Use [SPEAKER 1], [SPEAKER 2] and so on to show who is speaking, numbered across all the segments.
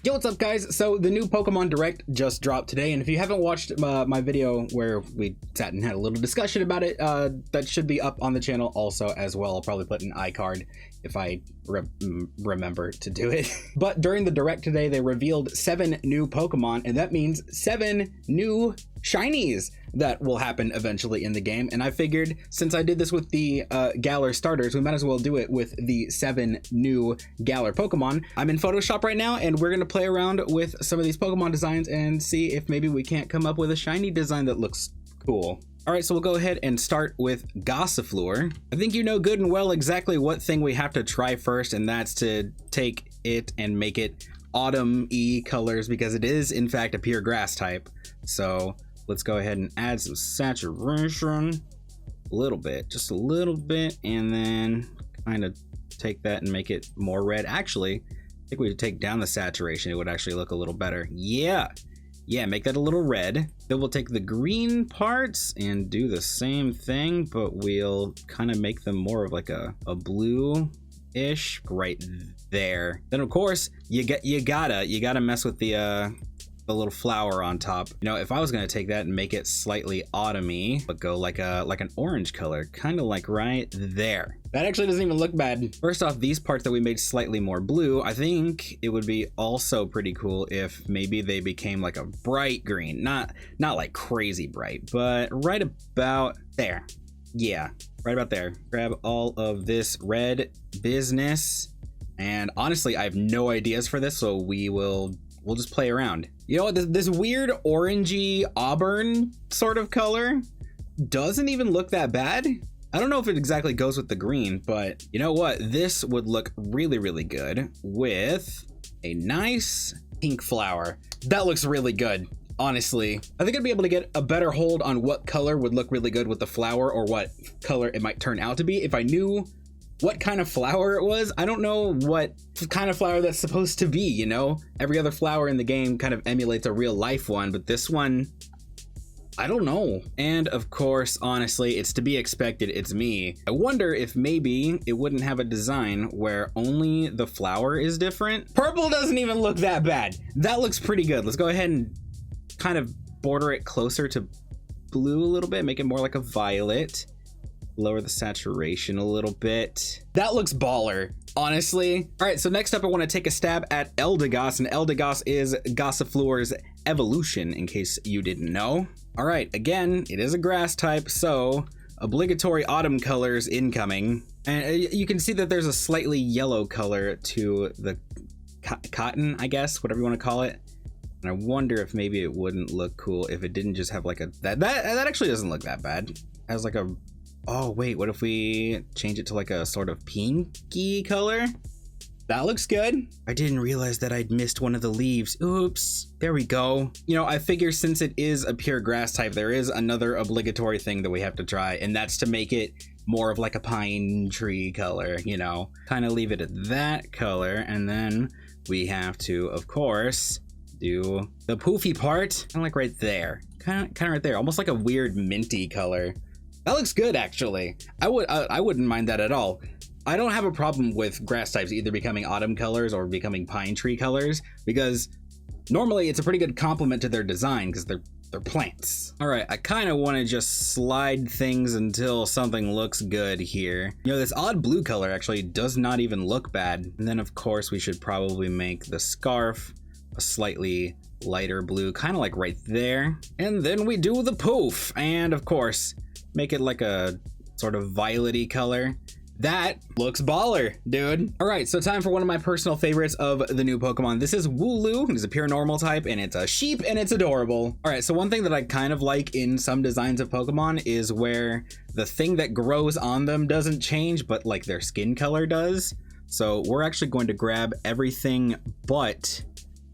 [SPEAKER 1] Yo, what's up guys? So the new Pokemon Direct just dropped today, and if you haven't watched my video where we sat and had a little discussion about it, that should be up on the channel also as well. I'll probably put an iCard if I remember to do it. But during the Direct today, they revealed 7 new Pokemon, and that means 7 new shinies that will happen eventually in the game. And I figured since I did this with the Galar starters, we might as well do it with the 7 new Galar Pokemon. I'm in Photoshop right now, and we're gonna play around with some of these Pokemon designs and see if maybe we can't come up with a shiny design that looks cool. All right, so we'll go ahead and start with Gossifleur. I think you know good and well exactly what thing we have to try first, and that's to take it and make it autumn-y colors, because it is in fact a pure grass type. So let's go ahead and add some saturation, a little bit, just a little bit, and then kind of take that and make it more red. Actually, I think we would take down the saturation. It would actually look a little better. Yeah, make that a little red. Then we'll take the green parts and do the same thing, but we'll kind of make them more of like a blue-ish right there. Then of course, you gotta mess with the little flower on top. You know, if I was gonna take that and make it slightly autumny, but go like an orange color, kind of like right there. That actually doesn't even look bad. First off, these parts that we made slightly more blue, I think it would be also pretty cool if maybe they became like a bright green, not like crazy bright, but right about there. Yeah, right about there. Grab all of this red business, and honestly, I have no ideas for this, so we'll just play around. You know what, this weird orangey auburn sort of color doesn't even look that bad. I don't know if it exactly goes with the green, but you know what? This would look really, really good with a nice pink flower. That looks really good, honestly. I think I'd be able to get a better hold on what color would look really good with the flower, or what color it might turn out to be if I knew what kind of flower it was. I don't know what kind of flower that's supposed to be, you know? Every other flower in the game kind of emulates a real life one, but this one, I don't know. And of course, honestly, it's to be expected, it's me. I wonder if maybe it wouldn't have a design where only the flower is different. Purple doesn't even look that bad. That looks pretty good. Let's go ahead and kind of border it closer to blue a little bit, make it more like a violet. Lower the saturation a little bit. That looks baller, honestly. All right, so next up I want to take a stab at Eldegoss, and Eldegoss is Gossifleur's evolution, in case you didn't know. All right, again, it is a grass type, so obligatory autumn colors incoming. And you can see that there's a slightly yellow color to the cotton, I guess, whatever you want to call it. And I wonder if maybe it wouldn't look cool if it didn't just have like a, that actually doesn't look that bad. It has like a, oh wait, what if we change it to like a sort of pinky color? That looks good. I didn't realize that I'd missed one of the leaves. Oops, there we go. You know, I figure since it is a pure grass type, there is another obligatory thing that we have to try, and that's to make it more of like a pine tree color, you know? Kind of leave it at that color, and then we have to, of course, do the poofy part, kind of like right there. Kind of right there, almost like a weird minty color. That looks good, actually. I wouldn't mind that at all. I don't have a problem with grass types either becoming autumn colors or becoming pine tree colors, because normally it's a pretty good complement to their design because they're plants. All right, I kind of want to just slide things until something looks good here. You know, this odd blue color actually does not even look bad. And then of course we should probably make the scarf a slightly lighter blue, kind of like right there. And then we do the poof, and of course make it like a sort of violet-y color. That looks baller, dude. All right, so time for one of my personal favorites of the new Pokemon. This is Wooloo. It's a pure normal type, and it's a sheep, and it's adorable. All right, so one thing that I kind of like in some designs of Pokemon is where the thing that grows on them doesn't change, but like their skin color does. So we're actually going to grab everything but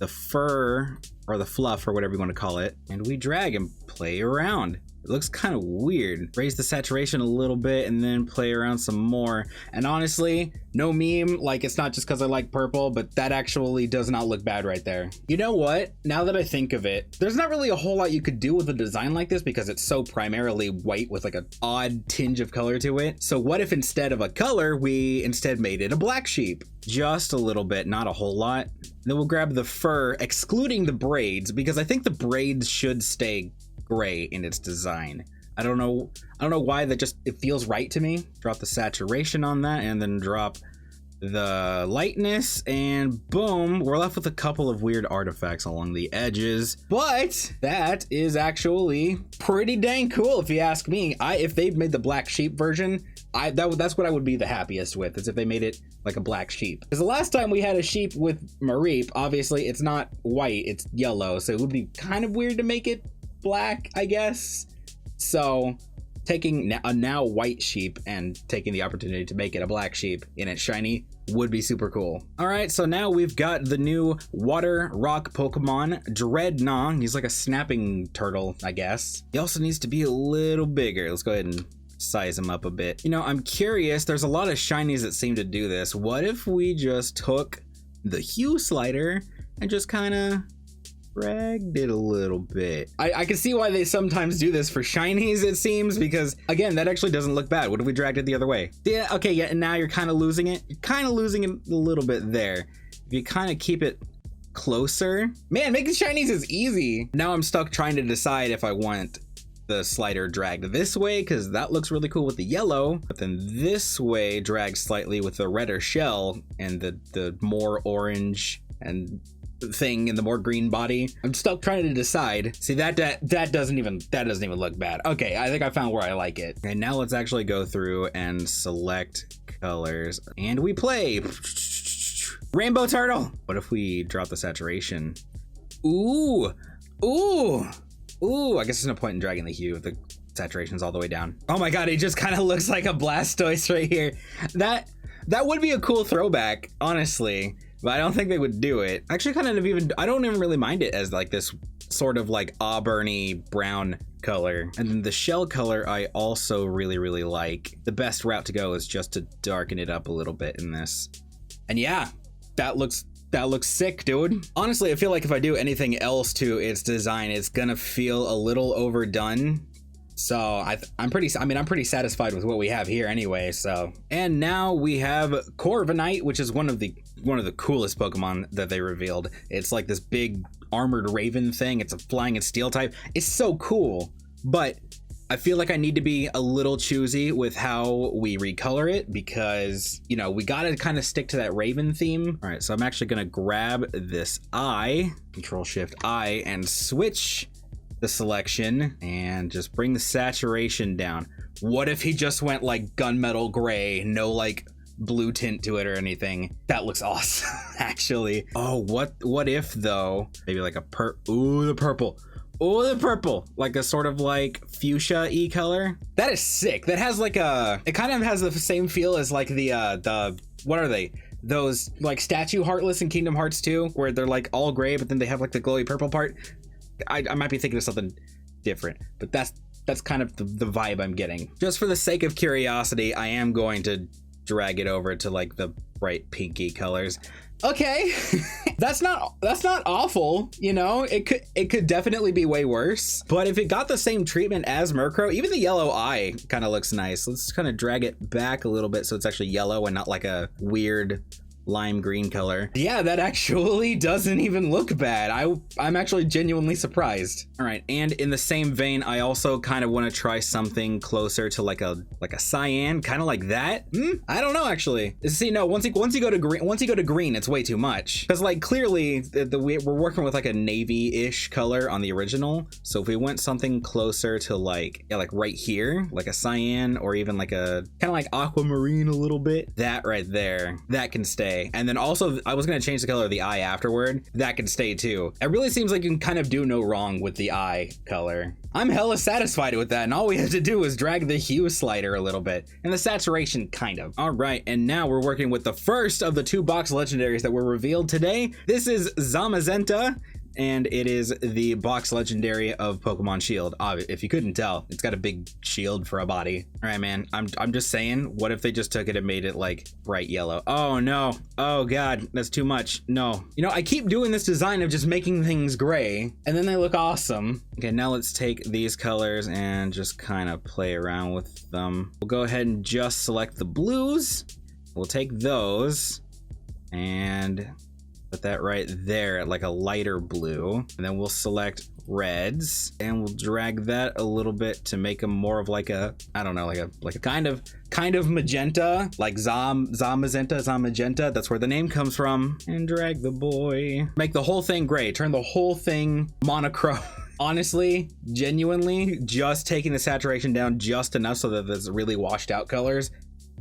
[SPEAKER 1] the fur or the fluff or whatever you want to call it, and we drag and play around. It looks kind of weird. Raise the saturation a little bit and then play around some more. And honestly, no meme, like it's not just because I like purple, but that actually does not look bad right there. You know what? Now that I think of it, there's not really a whole lot you could do with a design like this because it's so primarily white with like an odd tinge of color to it. So what if instead of a color, we instead made it a black sheep? Just a little bit, not a whole lot. Then we'll grab the fur, excluding the braids, because I think the braids should stay gray in its design. I don't know why, that just, it feels right to me. Drop the saturation on that and then drop the lightness, and boom, we're left with a couple of weird artifacts along the edges, but that is actually pretty dang cool if you ask me. If they've made the black sheep version, that's what I would be the happiest with, is if they made it like a black sheep. Because the last time we had a sheep with Mareep, obviously it's not white, it's yellow, so it would be kind of weird to make it black, I guess. So taking a now white sheep and taking the opportunity to make it a black sheep in its shiny would be super cool. All right, so now we've got the new water rock Pokemon, Dreadnought. He's like a snapping turtle, I guess. He also needs to be a little bigger. Let's go ahead and size him up a bit. You know, I'm curious, there's a lot of shinies that seem to do this. What if we just took the hue slider and just kind of dragged it a little bit? I can see why they sometimes do this for shinies, it seems, because again, that actually doesn't look bad. What if we dragged it the other way? Yeah, okay, yeah, and now you're kind of losing it. You're kind of losing it a little bit there. If you kind of keep it closer, man, making shinies is easy. Now I'm stuck trying to decide if I want the slider dragged this way, because that looks really cool with the yellow, but then this way dragged slightly with the redder shell and the more orange and thing and the more green body. I'm still trying to decide. See, that doesn't even look bad. Okay, I think I found where I like it. And now let's actually go through and select colors, and we play Rainbow Turtle. What if we drop the saturation? Ooh, I guess there's no point in dragging the hue if the saturation's all the way down. Oh my god, it just kind of looks like a Blastoise right here. That would be a cool throwback, honestly, but I don't think they would do it. Actually, I don't even really mind it as like this sort of like auburny brown color. And then the shell color I also really, really like. The best route to go is just to darken it up a little bit in this. And yeah, that looks sick, dude. Honestly, I feel like if I do anything else to its design, it's gonna feel a little overdone. So I'm pretty satisfied with what we have here anyway. So, and now we have Corviknight, which is one of the coolest Pokemon that they revealed. It's like this big armored raven thing. It's a flying and steel type. It's so cool, but I feel like I need to be a little choosy with how we recolor it, because, you know, we gotta kind of stick to that raven theme. All right, so I'm actually gonna grab this eye, Control Shift I, and switch the selection and just bring the saturation down. What if he just went like gunmetal gray, no like blue tint to it or anything? That looks awesome, actually. Oh, what if though, maybe like the purple. Oh, the purple, like a sort of like fuchsia-y color. That is sick. That has like it kind of has the same feel as like the what are they? Those like statue Heartless in Kingdom Hearts 2, where they're like all gray, but then they have like the glowy purple part. I might be thinking of something different, but that's kind of the vibe I'm getting. Just for the sake of curiosity, I am going to drag it over to like the bright pinky colors. Okay, that's not awful, you know. It could definitely be way worse, but if it got the same treatment as Murkrow, even the yellow eye kind of looks nice. Let's kind of drag it back a little bit so it's actually yellow and not like a weird lime green color. Yeah, that actually doesn't even look bad. I'm actually genuinely surprised. All right, and in the same vein, I also kind of want to try something closer to like a cyan, kind of like that. I don't know, actually. See, no, once you go to green, it's way too much, because like clearly we're working with like a navy-ish color on the original. So if we went something closer to like right here, like a cyan, or even like a kind of like aquamarine a little bit, that right there, that can stay. And then also, I was going to change the color of the eye afterward. That can stay too. It really seems like you can kind of do no wrong with the eye color. I'm hella satisfied with that, and all we have to do is drag the hue slider a little bit, and the saturation kind of. All right, and now we're working with the first of the 2-box legendaries that were revealed today. This is Magenta, and it is the box legendary of Pokemon Shield. If you couldn't tell, it's got a big shield for a body. All right, man, I'm just saying, what if they just took it and made it like bright yellow? Oh no, oh god, that's too much. No, you know, I keep doing this design of just making things gray and then they look awesome. Okay, now let's take these colors and just kind of play around with them. We'll go ahead and just select the blues. We'll take those and put that right there at like a lighter blue, and then we'll select reds and we'll drag that a little bit to make them more of like a, I don't know, like a kind of magenta, like Magenta. That's where the name comes from. And drag the boy, make the whole thing gray, turn the whole thing monochrome. Honestly, genuinely, just taking the saturation down just enough so that there's really washed out colors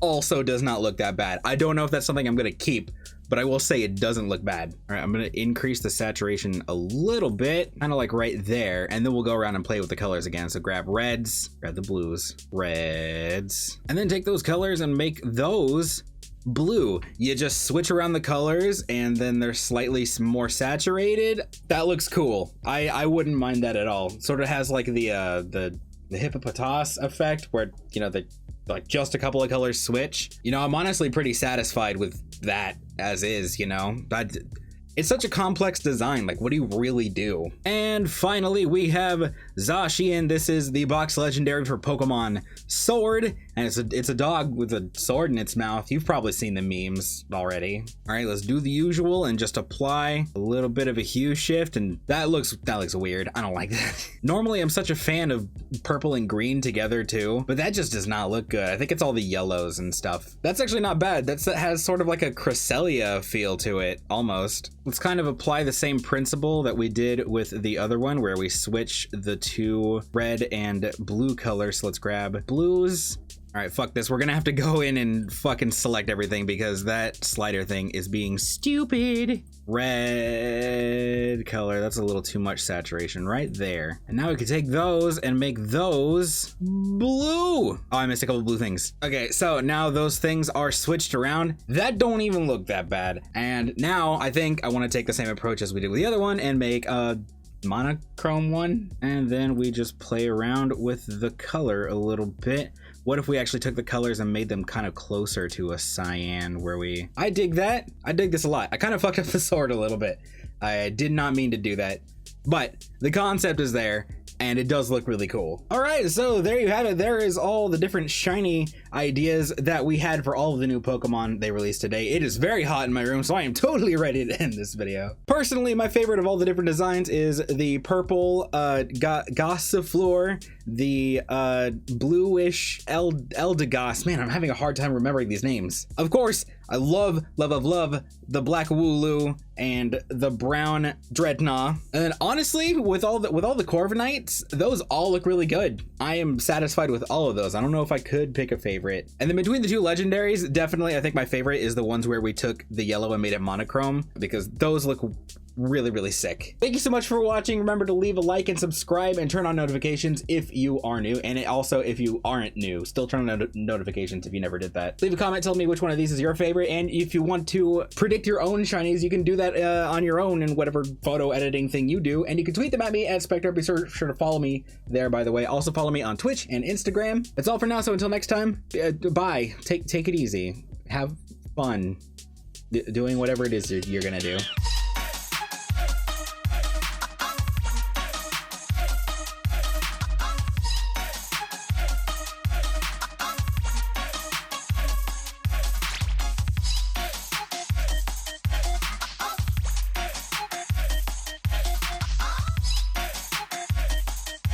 [SPEAKER 1] also does not look that bad. I don't know if that's something I'm gonna keep, but I will say it doesn't look bad. All right, I'm gonna increase the saturation a little bit, kind of like right there, and then we'll go around and play with the colors again. So grab reds, grab the blues, reds, and then take those colors and make those blue. You just switch around the colors and then they're slightly more saturated. That looks cool. I wouldn't mind that at all. Sort of has like the hippopotas effect where, you know, the like just a couple of colors switch. You know, I'm honestly pretty satisfied with that as is, you know. It's such a complex design, like what do you really do? And finally we have Chien. This is the box legendary for Pokemon Sword, and it's a dog with a sword in its mouth. You've probably seen the memes already. All right, let's do the usual and just apply a little bit of a hue shift, and that looks weird. I don't like that. Normally I'm such a fan of purple and green together too, but that just does not look good. I think it's all the yellows and stuff. That's actually not bad. That has sort of like a Cresselia feel to it, almost. Let's kind of apply the same principle that we did with the other one where we switch the two red and blue colors. So let's grab blues. All right, fuck this. We're gonna have to go in and fucking select everything because that slider thing is being stupid. Red color, that's a little too much saturation right there. And now we can take those and make those blue. Oh, I missed a couple blue things. Okay, so now those things are switched around. That don't even look that bad. And now I think I wanna take the same approach as we did with the other one and make a monochrome one. And then we just play around with the color a little bit. What if we actually took the colors and made them kind of closer to a cyan where I dig that. I dig this a lot. I kind of fucked up the sword a little bit. I did not mean to do that, but the concept is there and it does look really cool. All right, so there you have it. There is all the different shiny ideas that we had for all of the new Pokemon they released today. It is very hot in my room, so I am totally ready to end this video. Personally, my favorite of all the different designs is the purple Gossifleur, the bluish Eldegoss. Man, I'm having a hard time remembering these names. Of course, I love the black Wooloo and the brown Dreadnought. And honestly, with all the Corviknights, those all look really good. I am satisfied with all of those. I don't know if I could pick a favorite. And then between the two legendaries, definitely I think my favorite is the ones where we took the yellow and made it monochrome, because those look really sick. Thank you so much for watching. Remember to leave a like and subscribe and turn on notifications if you are new, and also if you aren't new, still turn on notifications if you never did that. Leave a comment telling me which one of these is your favorite, and if you want to predict your own shinies, you can do that on your own in whatever photo editing thing you do, and you can tweet them at me at Speqtor. Be sure to follow me there, by the way. Also follow me on Twitch and Instagram. That's all for now, so until next time, bye. Take it easy. Have fun doing whatever it is you're gonna do.